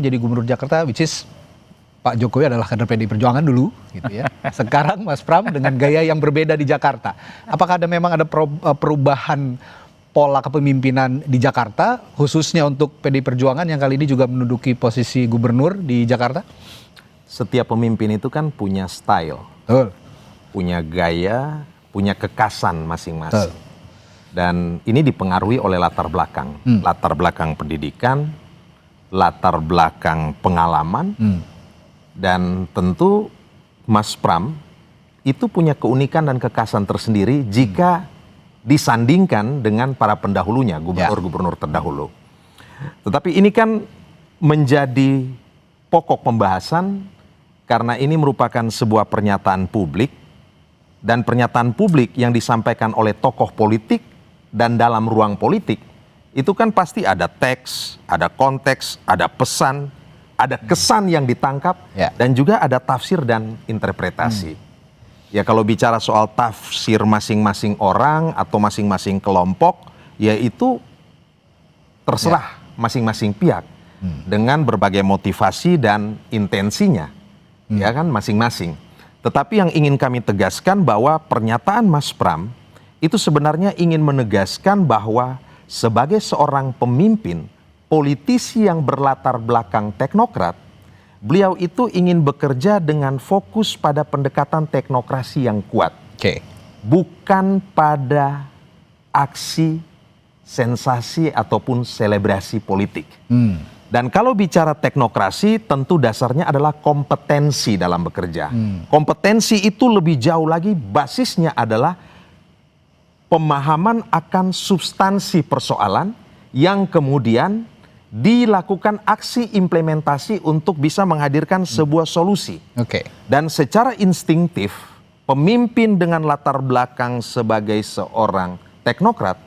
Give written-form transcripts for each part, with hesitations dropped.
Jadi gubernur Jakarta, which is Pak Jokowi adalah kader PDI Perjuangan dulu, gitu ya. Sekarang Mas Pram dengan gaya yang berbeda di Jakarta. Apakah memang ada perubahan pola kepemimpinan di Jakarta, khususnya untuk PDI Perjuangan yang kali ini juga menduduki posisi gubernur di Jakarta? Setiap pemimpin itu kan punya style, punya gaya, punya kekasan masing-masing. Dan ini dipengaruhi oleh latar belakang, latar belakang pendidikan, latar belakang pengalaman, dan tentu Mas Pram itu punya keunikan dan kekhasan tersendiri jika disandingkan dengan para pendahulunya, gubernur-gubernur terdahulu. Tetapi ini kan menjadi pokok pembahasan karena ini merupakan sebuah pernyataan publik, dan pernyataan publik yang disampaikan oleh tokoh politik dan dalam ruang politik itu kan pasti ada teks, ada konteks, ada pesan, ada kesan yang ditangkap, dan juga ada tafsir dan interpretasi. Ya kalau bicara soal tafsir masing-masing orang atau masing-masing kelompok, yaitu terserah masing-masing pihak dengan berbagai motivasi dan intensinya, ya kan masing-masing. Tetapi yang ingin kami tegaskan bahwa pernyataan Mas Pram itu sebenarnya ingin menegaskan bahwa sebagai seorang pemimpin, politisi yang berlatar belakang teknokrat, beliau itu ingin bekerja dengan fokus pada pendekatan teknokrasi yang kuat. Bukan pada aksi, sensasi, ataupun selebrasi politik. Dan kalau bicara teknokrasi, tentu dasarnya adalah kompetensi dalam bekerja. Kompetensi itu lebih jauh lagi, basisnya adalah pemahaman akan substansi persoalan yang kemudian dilakukan aksi implementasi untuk bisa menghadirkan sebuah solusi. Dan secara instingtif, pemimpin dengan latar belakang sebagai seorang teknokrat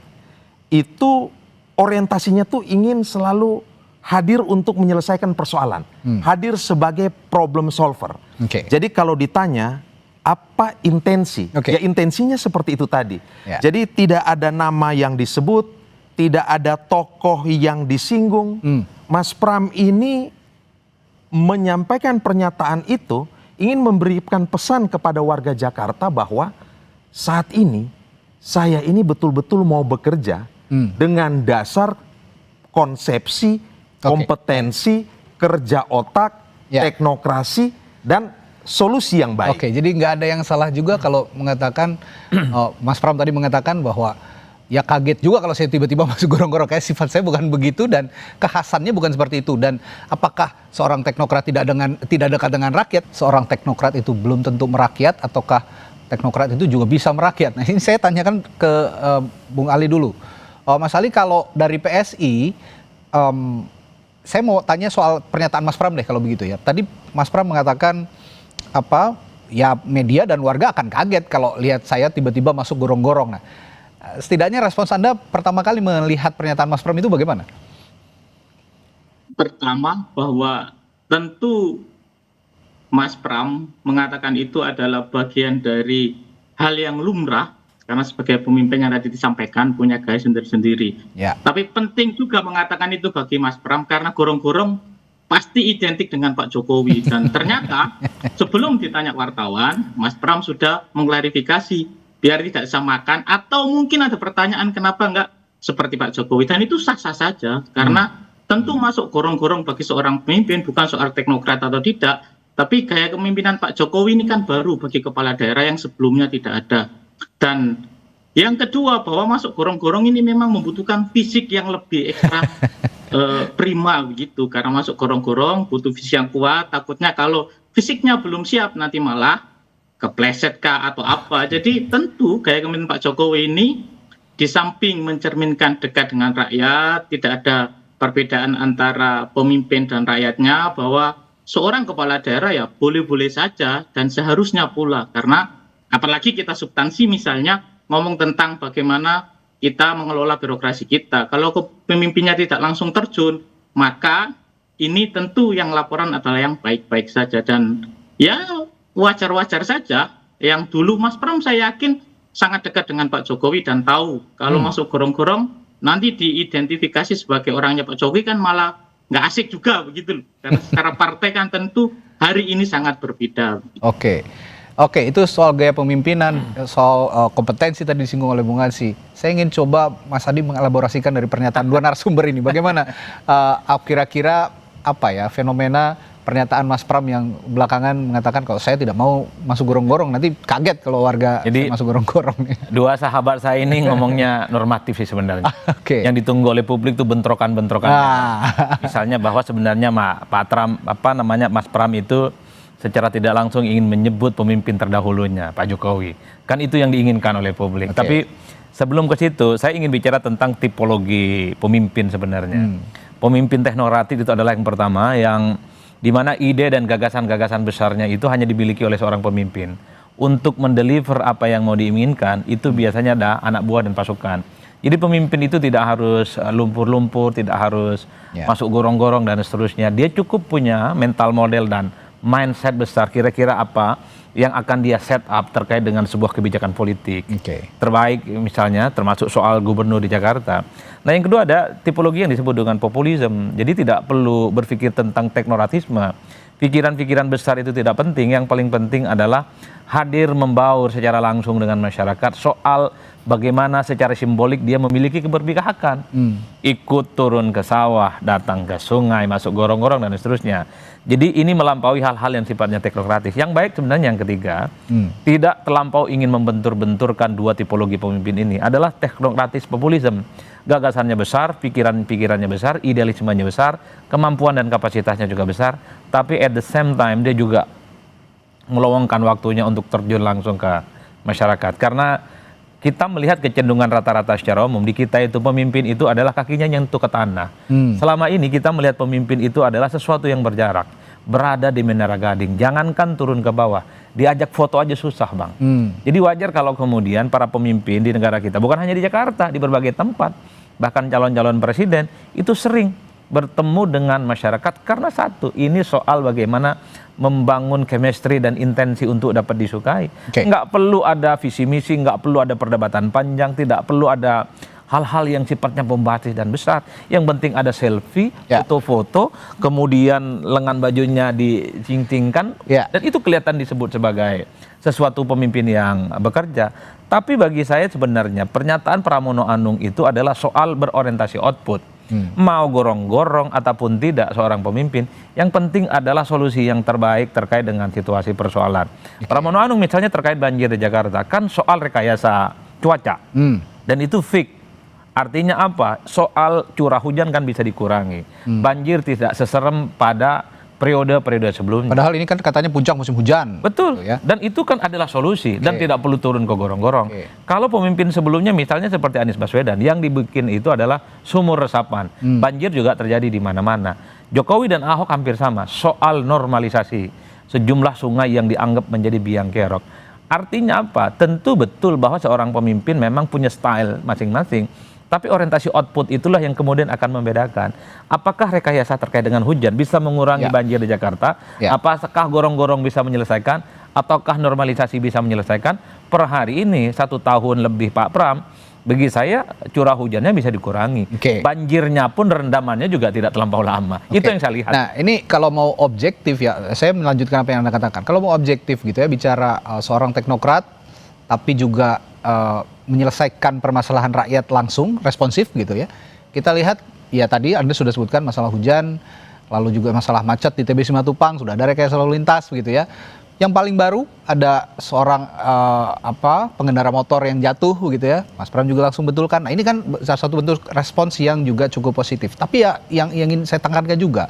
itu orientasinya tuh ingin selalu hadir untuk menyelesaikan persoalan, hadir sebagai problem solver. Jadi kalau ditanya apa intensi, ya intensinya seperti itu tadi. Jadi tidak ada nama yang disebut, tidak ada tokoh yang disinggung. Mas Pram ini menyampaikan pernyataan itu ingin memberikan pesan kepada warga Jakarta bahwa saat ini saya ini betul-betul mau bekerja dengan dasar konsepsi, kompetensi, kerja otak, teknokrasi, dan solusi yang baik. Jadi nggak ada yang salah juga kalau mengatakan, Mas Pram tadi mengatakan bahwa ya kaget juga kalau saya tiba-tiba masuk gorong-gorong, kayak sifat saya bukan begitu dan kekhasannya bukan seperti itu. Dan apakah seorang teknokrat tidak dekat dengan rakyat? Seorang teknokrat itu belum tentu merakyat, ataukah teknokrat itu juga bisa merakyat? Nah ini saya tanyakan ke Bung Ali dulu. Mas Ali, kalau dari PSI, saya mau tanya soal pernyataan Mas Pram deh kalau begitu ya. Tadi Mas Pram mengatakan ya media dan warga akan kaget kalau lihat saya tiba-tiba masuk gorong-gorong. Nah, setidaknya respons Anda pertama kali melihat pernyataan Mas Pram itu bagaimana? Pertama, bahwa tentu Mas Pram mengatakan itu adalah bagian dari hal yang lumrah, karena sebagai pemimpin yang tadi disampaikan punya gaya sendiri-sendiri. Tapi penting juga mengatakan itu bagi Mas Pram karena gorong-gorong pasti identik dengan Pak Jokowi. Dan ternyata sebelum ditanya wartawan, Mas Pram sudah mengklarifikasi biar tidak disamakan, atau mungkin ada pertanyaan kenapa enggak seperti Pak Jokowi, dan itu sah-sah saja karena tentu masuk gorong-gorong bagi seorang pemimpin bukan soal teknokrat atau tidak, tapi gaya kepemimpinan Pak Jokowi ini kan baru bagi kepala daerah yang sebelumnya tidak ada. Dan yang kedua, bahwa masuk gorong-gorong ini memang membutuhkan fisik yang lebih ekstra prima begitu, karena masuk gorong-gorong butuh fisik yang kuat, takutnya kalau fisiknya belum siap nanti malah kepleset kah atau apa. Jadi tentu gaya kepemimpinan Pak Jokowi ini di samping mencerminkan dekat dengan rakyat, tidak ada perbedaan antara pemimpin dan rakyatnya, bahwa seorang kepala daerah ya boleh-boleh saja dan seharusnya pula, karena apalagi kita substansi misalnya ngomong tentang bagaimana kita mengelola birokrasi kita. Kalau pemimpinnya tidak langsung terjun, maka ini tentu yang laporan adalah yang baik-baik saja. Dan ya wajar-wajar saja. Yang dulu Mas Pram saya yakin sangat dekat dengan Pak Jokowi dan tahu kalau masuk gorong-gorong nanti diidentifikasi sebagai orangnya Pak Jokowi kan malah nggak asik juga begitu loh. Karena secara partai kan tentu hari ini sangat berbeda. Oke. Oke, itu soal gaya pemimpinan, soal kompetensi tadi disinggung oleh Bung Ansy. Saya ingin coba Mas Adi mengelaborasikan dari pernyataan dua narasumber ini. Bagaimana kira-kira apa ya fenomena pernyataan Mas Pram yang belakangan mengatakan kalau saya tidak mau masuk gorong-gorong, nanti kaget kalau warga Jadi, masuk gorong-gorong. Dua sahabat saya ini ngomongnya normatif sih sebenarnya. Oke. Yang ditunggu oleh publik tuh bentrokan-bentrokan. Misalnya bahwa sebenarnya Pak Pram, Mas Pram itu secara tidak langsung ingin menyebut pemimpin terdahulunya, Pak Jokowi. Kan itu yang diinginkan oleh publik. Oke. Tapi sebelum ke situ, saya ingin bicara tentang tipologi pemimpin sebenarnya. Pemimpin teknokratik itu adalah yang pertama, yang di mana ide dan gagasan-gagasan besarnya itu hanya dimiliki oleh seorang pemimpin. Untuk mendeliver apa yang mau diinginkan, itu biasanya ada anak buah dan pasukan. Jadi pemimpin itu tidak harus lumpur-lumpur, tidak harus masuk gorong-gorong dan seterusnya. Dia cukup punya mental model dan mindset besar, kira-kira apa yang akan dia set up terkait dengan sebuah kebijakan politik. Terbaik misalnya termasuk soal gubernur di Jakarta. Nah yang kedua ada tipologi yang disebut dengan populisme. Jadi tidak perlu berpikir tentang teknokratisme. Pikiran-pikiran besar itu tidak penting, yang paling penting adalah hadir membaur secara langsung dengan masyarakat soal bagaimana secara simbolik dia memiliki keberpihakan. Ikut turun ke sawah, datang ke sungai, masuk gorong-gorong dan seterusnya. Jadi ini melampaui hal-hal yang sifatnya teknokratis. Yang baik sebenarnya yang ketiga, tidak terlampau ingin membentur-benturkan dua tipologi pemimpin ini, adalah teknokratis populisme. Gagasannya besar, pikiran-pikirannya besar, idealismenya besar, kemampuan dan kapasitasnya juga besar, tapi at the same time dia juga meluangkan waktunya untuk terjun langsung ke masyarakat. Karena kita melihat kecenderungan rata-rata secara umum di kita itu pemimpin itu adalah kakinya nyentuh ke tanah. Selama ini kita melihat pemimpin itu adalah sesuatu yang berjarak, berada di Menara Gading, jangankan turun ke bawah, diajak foto aja susah, Bang. Jadi wajar kalau kemudian para pemimpin di negara kita, bukan hanya di Jakarta, di berbagai tempat, bahkan calon-calon presiden itu sering bertemu dengan masyarakat karena satu, ini soal bagaimana membangun chemistry dan intensi untuk dapat disukai. Nggak perlu ada visi misi, nggak perlu ada perdebatan panjang, tidak perlu ada hal-hal yang sifatnya bombastis dan besar. Yang penting ada selfie, foto-foto, kemudian lengan bajunya dicingtingkan, dan itu kelihatan disebut sebagai sesuatu pemimpin yang bekerja. Tapi bagi saya sebenarnya pernyataan Pramono Anung itu adalah soal berorientasi output. Mau gorong-gorong ataupun tidak seorang pemimpin, yang penting adalah solusi yang terbaik terkait dengan situasi persoalan. Pramono Anung misalnya terkait banjir di Jakarta, kan soal rekayasa cuaca, dan itu fix. Artinya apa? Soal curah hujan kan bisa dikurangi. Banjir tidak seserem pada periode-periode sebelumnya. Padahal ini kan katanya puncak musim hujan. Betul, dan itu kan adalah solusi, dan tidak perlu turun ke gorong-gorong. Kalau pemimpin sebelumnya misalnya seperti Anies Baswedan, yang dibikin itu adalah sumur resapan. Banjir juga terjadi di mana-mana. Jokowi dan Ahok hampir sama, soal normalisasi sejumlah sungai yang dianggap menjadi biang kerok. Artinya apa? Tentu betul bahwa seorang pemimpin memang punya style masing-masing, tapi orientasi output itulah yang kemudian akan membedakan. Apakah rekayasa terkait dengan hujan bisa mengurangi banjir di Jakarta? Apakah gorong-gorong bisa menyelesaikan? Ataukah normalisasi bisa menyelesaikan? Per hari ini 1 tahun lebih Pak Pram, bagi saya curah hujannya bisa dikurangi. Banjirnya pun rendamannya juga tidak terlampau lama. Itu yang saya lihat. Nah ini kalau mau objektif ya, saya melanjutkan apa yang Anda katakan. Kalau mau objektif gitu ya, bicara seorang teknokrat, tapi juga menyelesaikan permasalahan rakyat langsung, responsif gitu ya. Kita lihat, ya tadi Anda sudah sebutkan masalah hujan, lalu juga masalah macet di TB Simatupang, sudah ada rekayasa lalu lintas begitu ya. Yang paling baru ada seorang pengendara motor yang jatuh gitu ya. Mas Pram juga langsung betulkan. Nah ini kan salah satu bentuk respons yang juga cukup positif. Tapi ya yang ingin saya tekankan juga,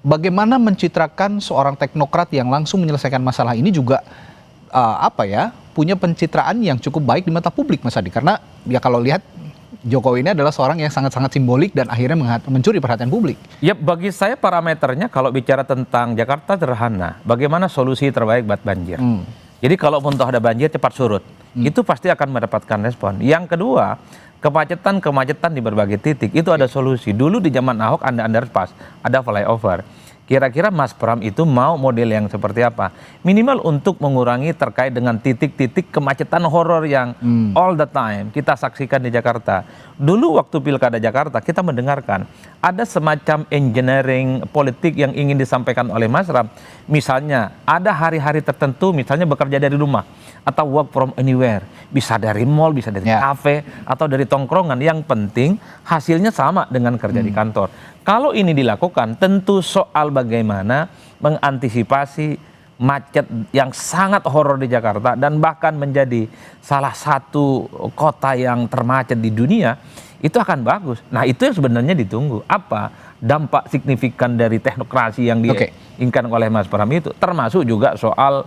bagaimana mencitrakan seorang teknokrat yang langsung menyelesaikan masalah ini juga punya pencitraan yang cukup baik di mata publik, Mas Adi. Karena ya kalau lihat Jokowi ini adalah seorang yang sangat-sangat simbolik dan akhirnya mencuri perhatian publik. Ya bagi saya parameternya kalau bicara tentang Jakarta sederhana, bagaimana solusi terbaik buat banjir. Jadi kalaupun toh ada banjir cepat surut, itu pasti akan mendapatkan respon. Yang kedua, kemacetan di berbagai titik itu ada solusi. Dulu di zaman Ahok ada underpass, ada flyover. Kira-kira Mas Pram itu mau model yang seperti apa? Minimal untuk mengurangi terkait dengan titik-titik kemacetan horor yang all the time kita saksikan di Jakarta. Dulu waktu Pilkada Jakarta kita mendengarkan ada semacam engineering politik yang ingin disampaikan oleh Mas Pram. Misalnya ada hari-hari tertentu misalnya bekerja dari rumah atau work from anywhere. Bisa dari mall, bisa dari kafe, atau dari tongkrongan. Yang penting hasilnya sama dengan kerja di kantor. Kalau ini dilakukan, tentu soal bagaimana mengantisipasi macet yang sangat horor di Jakarta dan bahkan menjadi salah satu kota yang termacet di dunia, itu akan bagus. Nah, itu yang sebenarnya ditunggu. Apa dampak signifikan dari teknokrasi yang diinginkan oleh Mas Pram itu? Termasuk juga soal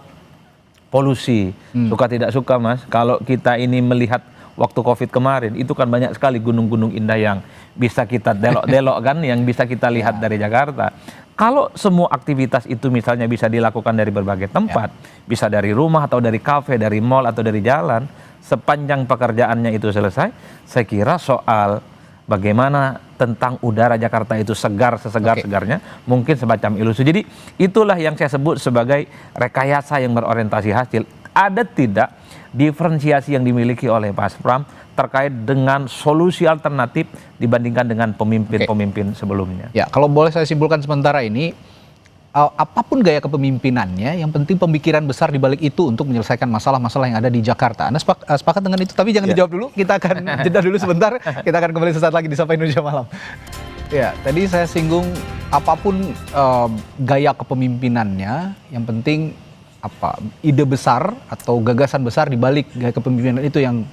polusi. Suka tidak suka, Mas, kalau kita ini melihat waktu COVID kemarin, itu kan banyak sekali gunung-gunung indah yang bisa kita delok-delok kan, yang bisa kita lihat dari Jakarta. Kalau semua aktivitas itu misalnya bisa dilakukan dari berbagai tempat, bisa dari rumah atau dari kafe, dari mall atau dari jalan, sepanjang pekerjaannya itu selesai, saya kira soal bagaimana tentang udara Jakarta itu segar, sesegar-segarnya, mungkin semacam ilusi. Jadi itulah yang saya sebut sebagai rekayasa yang berorientasi hasil. Ada tidak diferensiasi yang dimiliki oleh Mas Pram terkait dengan solusi alternatif dibandingkan dengan pemimpin-pemimpin sebelumnya? Ya, kalau boleh saya simpulkan sementara ini, apapun gaya kepemimpinannya, yang penting pemikiran besar di balik itu untuk menyelesaikan masalah-masalah yang ada di Jakarta. Anda sepakat dengan itu? Tapi jangan dijawab dulu, kita akan jeda dulu sebentar, kita akan kembali sesaat lagi di Sapa Indonesia Malam. Ya, tadi saya singgung apapun gaya kepemimpinannya, yang penting ide besar atau gagasan besar di balik gaya kepemimpinan itu yang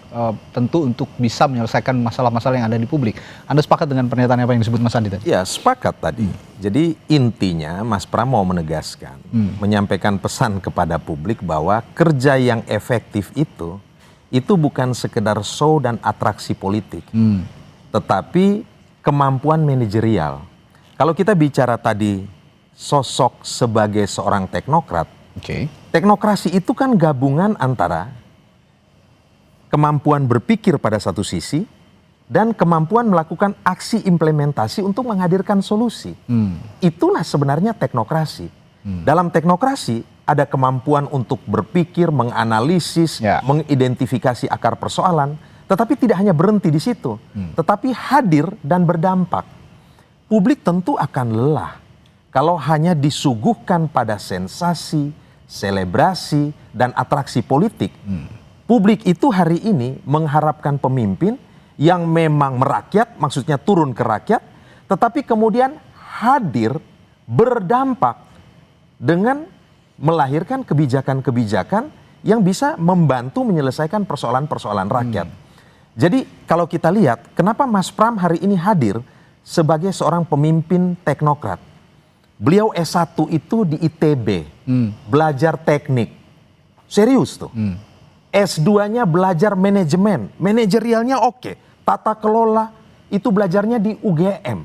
tentu untuk bisa menyelesaikan masalah-masalah yang ada di publik. Anda sepakat dengan pernyataan apa yang disebut Mas Andi tadi? Ya, sepakat tadi. Jadi intinya Mas Pram mau menegaskan, menyampaikan pesan kepada publik bahwa kerja yang efektif itu bukan sekedar show dan atraksi politik, tetapi kemampuan manajerial. Kalau kita bicara tadi sosok sebagai seorang teknokrat, teknokrasi itu kan gabungan antara kemampuan berpikir pada satu sisi dan kemampuan melakukan aksi implementasi untuk menghadirkan solusi. Itulah sebenarnya teknokrasi. Dalam teknokrasi ada kemampuan untuk berpikir, menganalisis, mengidentifikasi akar persoalan, tetapi tidak hanya berhenti di situ, tetapi hadir dan berdampak. Publik tentu akan lelah kalau hanya disuguhkan pada sensasi, selebrasi, dan atraksi politik. Publik itu hari ini mengharapkan pemimpin yang memang merakyat, maksudnya turun ke rakyat, tetapi kemudian hadir, berdampak dengan melahirkan kebijakan-kebijakan yang bisa membantu menyelesaikan persoalan-persoalan rakyat. Jadi kalau kita lihat, kenapa Mas Pram hari ini hadir sebagai seorang pemimpin teknokrat? Beliau S1 itu di ITB, belajar teknik, serius tuh. S2-nya belajar manajemen, manajerialnya oke. Tata kelola itu belajarnya di UGM.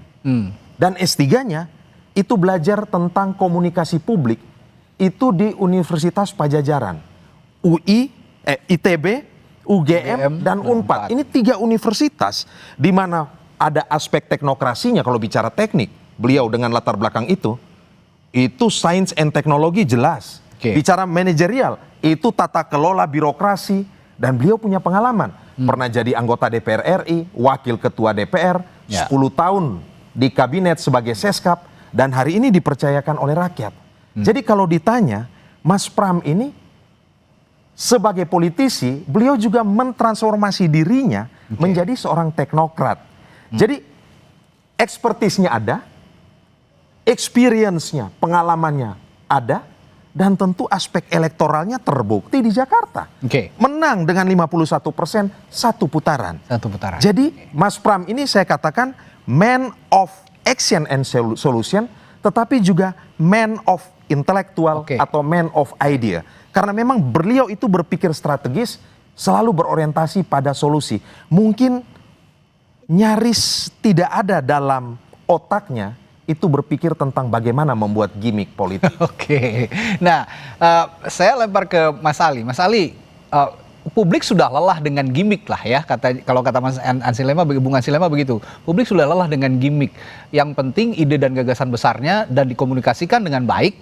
Dan S3-nya itu belajar tentang komunikasi publik, itu di Universitas Pajajaran. ITB, UGM, dan Unpad. Ini 3 universitas di mana ada aspek teknokrasinya kalau bicara teknik. Beliau dengan latar belakang itu sains and teknologi jelas. Bicara manajerial, itu tata kelola birokrasi, dan beliau punya pengalaman. Pernah jadi anggota DPR RI, wakil ketua DPR, 10 tahun di kabinet sebagai Seskap, dan hari ini dipercayakan oleh rakyat. Jadi kalau ditanya, Mas Pram ini sebagai politisi, beliau juga mentransformasi dirinya menjadi seorang teknokrat. Jadi ekspertisnya ada, experience-nya, pengalamannya ada, dan tentu aspek elektoralnya terbukti di Jakarta. Menang dengan 51%, 1 putaran. Jadi Mas Pram ini saya katakan man of action and solution, tetapi juga man of intellectual atau man of idea. Karena memang beliau itu berpikir strategis, selalu berorientasi pada solusi. Mungkin nyaris tidak ada dalam otaknya itu berpikir tentang bagaimana membuat gimmick politik. Nah, saya lempar ke Mas Ali. Mas Ali, publik sudah lelah dengan gimmick lah ya, kalau kata Mas Ansilema, Bung Ansilema begitu. Publik sudah lelah dengan gimmick. Yang penting ide dan gagasan besarnya dan dikomunikasikan dengan baik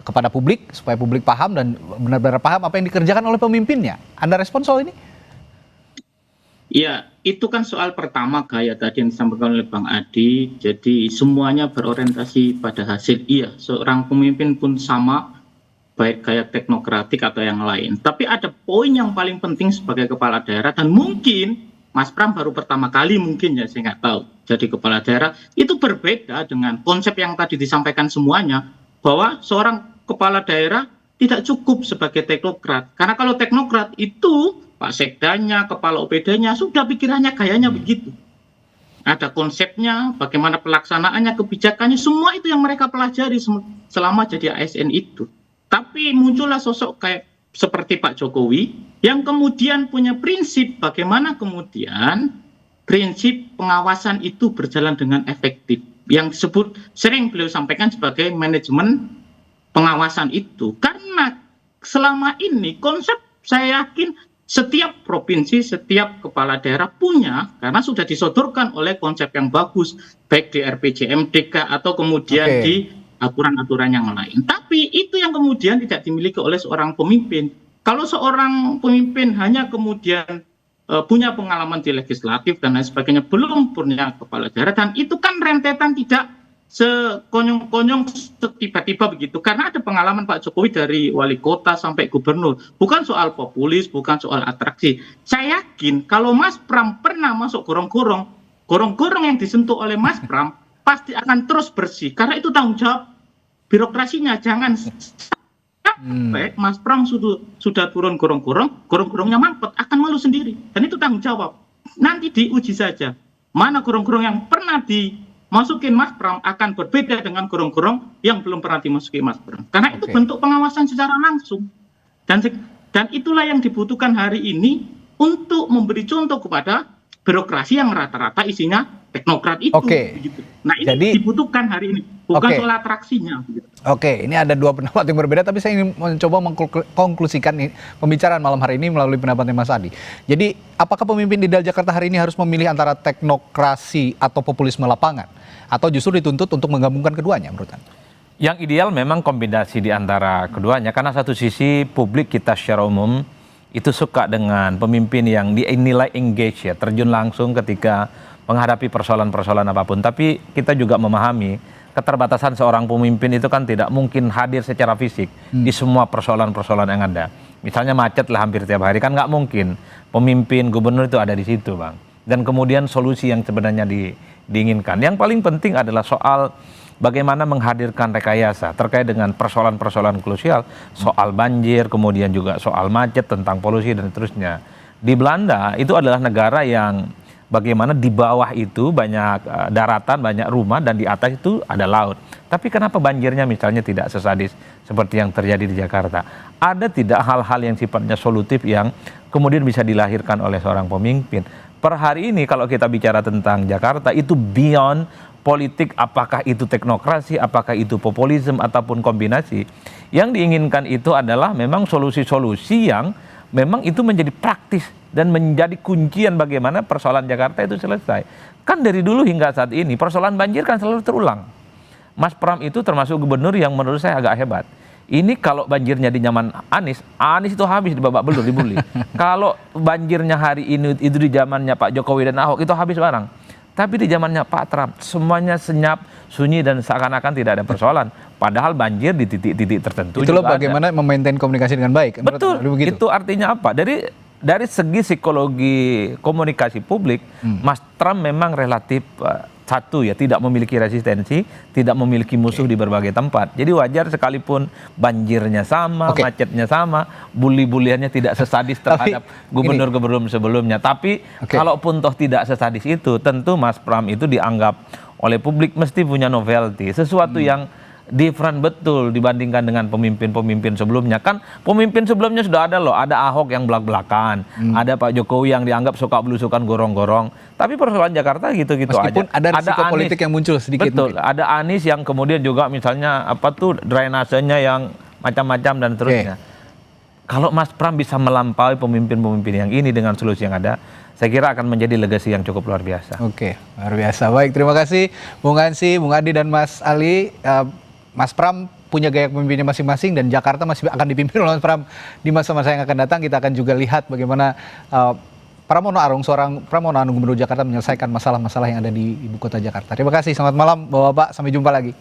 kepada publik supaya publik paham dan benar-benar paham apa yang dikerjakan oleh pemimpinnya. Anda respon soal ini? Ya, itu kan soal pertama gaya tadi yang disampaikan oleh Bang Adi. Jadi semuanya berorientasi pada hasil. Iya, seorang pemimpin pun sama, baik gaya teknokratik atau yang lain. Tapi ada poin yang paling penting sebagai kepala daerah, dan mungkin Mas Pram baru pertama kali mungkin ya, saya nggak tahu, jadi kepala daerah, itu berbeda dengan konsep yang tadi disampaikan semuanya, bahwa seorang kepala daerah tidak cukup sebagai teknokrat. Karena kalau teknokrat itu Pak Sekdanya, kepala OPD-nya, sudah pikirannya gayanya begitu. Ada konsepnya, bagaimana pelaksanaannya, kebijakannya, semua itu yang mereka pelajari selama jadi ASN itu. Tapi muncullah sosok kayak seperti Pak Jokowi yang kemudian punya prinsip bagaimana kemudian prinsip pengawasan itu berjalan dengan efektif. Yang disebut sering beliau sampaikan sebagai manajemen pengawasan itu. Karena selama ini konsep saya yakin setiap provinsi, setiap kepala daerah punya, karena sudah disodorkan oleh konsep yang bagus, baik di RPJMDK atau kemudian di aturan-aturan yang lain. Tapi itu yang kemudian tidak dimiliki oleh seorang pemimpin. Kalau seorang pemimpin hanya kemudian punya pengalaman di legislatif dan lain sebagainya, belum punya kepala daerah, dan itu kan rentetan tidak sekonyong-konyong tiba-tiba begitu, karena ada pengalaman Pak Jokowi dari wali kota sampai gubernur, bukan soal populis, bukan soal atraksi. Saya yakin kalau Mas Pram pernah masuk gorong-gorong yang disentuh oleh Mas Pram pasti akan terus bersih, karena itu tanggung jawab birokrasinya. Jangan sampai Mas Pram sudah turun gorong-gorongnya mampet, akan malu sendiri, dan itu tanggung jawab. Nanti diuji saja mana gorong-gorong yang pernah dimasukin Mas Pram akan berbeda dengan gorong-gorong yang belum pernah dimasuki Mas Pram. Karena itu bentuk pengawasan secara langsung. Dan itulah yang dibutuhkan hari ini untuk memberi contoh kepada birokrasi yang rata-rata isinya teknokrat itu. Begitu. Nah ini dibutuhkan hari ini, bukan soal atraksinya. Begitu. Ini ada dua pendapat yang berbeda, tapi saya ingin mencoba mengkonklusikan pembicaraan malam hari ini melalui pendapatnya Mas Adi. Jadi, apakah pemimpin di Jakarta hari ini harus memilih antara teknokrasi atau populisme lapangan? Atau justru dituntut untuk menggabungkan keduanya menurut Anda? Yang ideal memang kombinasi di antara keduanya, karena satu sisi publik kita secara umum itu suka dengan pemimpin yang dinilai engage ya, terjun langsung ketika menghadapi persoalan-persoalan apapun. Tapi kita juga memahami keterbatasan seorang pemimpin itu kan tidak mungkin hadir secara fisik di semua persoalan-persoalan yang ada. Misalnya macet lah hampir tiap hari, kan nggak mungkin pemimpin gubernur itu ada di situ, Bang. Dan kemudian solusi yang sebenarnya diinginkan. Yang paling penting adalah soal bagaimana menghadirkan rekayasa terkait dengan persoalan-persoalan krusial, soal banjir, kemudian juga soal macet, tentang polusi dan seterusnya. Di Belanda itu adalah negara yang bagaimana di bawah itu banyak daratan, banyak rumah, dan di atas itu ada laut. Tapi kenapa banjirnya misalnya tidak sesadis seperti yang terjadi di Jakarta? Ada tidak hal-hal yang sifatnya solutif yang kemudian bisa dilahirkan oleh seorang pemimpin? Per hari ini kalau kita bicara tentang Jakarta itu beyond politik, apakah itu teknokrasi, apakah itu populisme ataupun kombinasi. Yang diinginkan itu adalah memang solusi-solusi yang memang itu menjadi praktis dan menjadi kuncian bagaimana persoalan Jakarta itu selesai. Kan dari dulu hingga saat ini persoalan banjir kan selalu terulang. Mas Pram itu termasuk gubernur yang menurut saya agak hebat. Ini kalau banjirnya di zaman Anies itu habis di babak belur, dibully. Kalau banjirnya hari ini itu di zamannya Pak Jokowi dan Ahok itu habis barang. Tapi di zamannya Pak Trump semuanya senyap, sunyi, dan seakan-akan tidak ada persoalan. Padahal banjir di titik-titik tertentu. Itulah bagaimana memaintain komunikasi dengan baik. Betul. Itu artinya apa? Dari segi psikologi komunikasi publik, Mas Trump memang relatif satu ya, tidak memiliki resistensi, tidak memiliki musuh di berbagai tempat. Jadi wajar sekalipun banjirnya sama, macetnya sama, bully-buliannya tidak sesadis terhadap gubernur-gubernur sebelumnya. Tapi kalaupun toh tidak sesadis itu, tentu Mas Pram itu dianggap oleh publik mesti punya novelty, sesuatu yang different betul dibandingkan dengan pemimpin-pemimpin sebelumnya. Kan pemimpin sebelumnya sudah ada loh, ada Ahok yang belak-belakan, ada Pak Jokowi yang dianggap suka belusukan gorong-gorong. Tapi persoalan Jakarta gitu-gitu aja. Meskipun ada risiko politik yang muncul sedikit. Betul, mungkin. Ada Anies yang kemudian juga misalnya drainasenya yang macam-macam dan seterusnya. Kalau Mas Pram bisa melampaui pemimpin-pemimpin yang ini dengan solusi yang ada, saya kira akan menjadi legasi yang cukup luar biasa. Oke, luar biasa. Baik, terima kasih Bung Hansi, Bung Adi, dan Mas Ali. Mas Pram punya gaya pemimpinnya masing-masing dan Jakarta masih akan dipimpin oleh Mas Pram di masa-masa yang akan datang. Kita akan juga lihat bagaimana Pramono Anung, seorang Pramono Anung Gubernur Jakarta, menyelesaikan masalah-masalah yang ada di ibu kota Jakarta. Terima kasih, selamat malam Bapak-Bapak, sampai jumpa lagi.